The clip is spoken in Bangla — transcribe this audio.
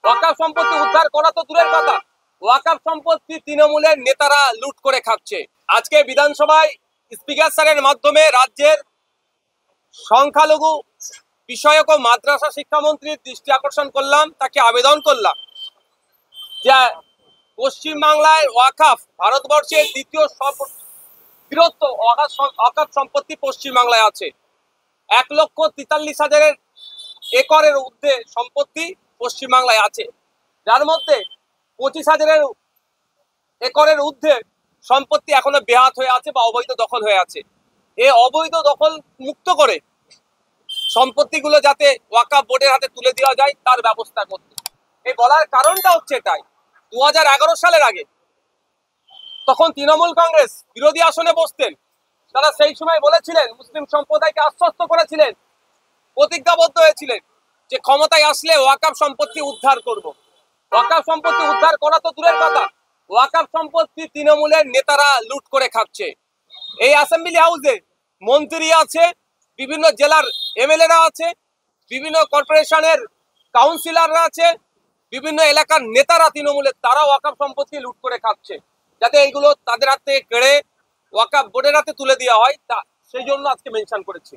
ওয়াকাফ সম্পত্তি উদ্ধার করা তো দূরের কথা, ওয়াকাফ সম্পত্তি তৃণমূলের নেতারা লুট করে খাচ্ছে। আজকে বিধানসভায় স্পিকার স্যারের মাধ্যমে রাজ্যের সংখ্যালঘু বিষয়ক ও মাদ্রাসা শিক্ষামন্ত্রীর দৃষ্টি আকর্ষণ করলাম, তাকে আবেদন করলাম যে পশ্চিমবাংলায় ওয়াকাফ ভারতবর্ষের দ্বিতীয় বৃহত্তম ওয়াকাফ সম্পত্তি পশ্চিমবাংলায় আছে। 1,43,000 একরের ঊর্ধ্বে সম্পত্তি পশ্চিমবাংলায় আছে, যার মধ্যে 25,000 একরের ঊর্ধ্বে সম্পত্তি এখনো বেহাত হয়ে আছে বা অবৈধ দখল হয়ে আছে। এই অবৈধ দখল মুক্ত করে সম্পত্তিগুলো যাতে ওয়াকাফ বোর্ডের হাতে তুলে দেওয়া যায় তার ব্যবস্থা করতে। এই বলার কারণটা হচ্ছে এটাই, 2011 সালের আগে তখন তৃণমূল কংগ্রেস বিরোধী আসনে বসতেন, তারা সেই সময় বলেছিলেন, মুসলিম সম্প্রদায়কে আশ্বস্ত করেছিলেন, প্রতিজ্ঞাবদ্ধ হয়েছিলেন যে ক্ষমতায় আসলে ওয়াকাফ সম্পত্তি উদ্ধার করব। ওয়াকাফ সম্পত্তি উদ্ধার করা তো দূরের কথা, ওয়াকাফ সম্পত্তি তৃণমূলের নেতারা লুট করে খাচ্ছে। এই অ্যাসেম্বলি হাউসে মন্ত্রী আছে, বিভিন্ন জেলার এমএলএরা আছে, বিভিন্ন কর্পোরেশনের কাউন্সিলররা আছে, বিভিন্ন এলাকার নেতারা তৃণমূলের, তারা ওয়াকাফ সম্পত্তি লুট করে খাচ্ছে। যাতে এইগুলো তাদের হাত থেকে কেড়ে ওয়াকাফ বোর্ডের হাতে তুলে দেওয়া হয়, তা সেই জন্য আজকে মেনশন করেছি।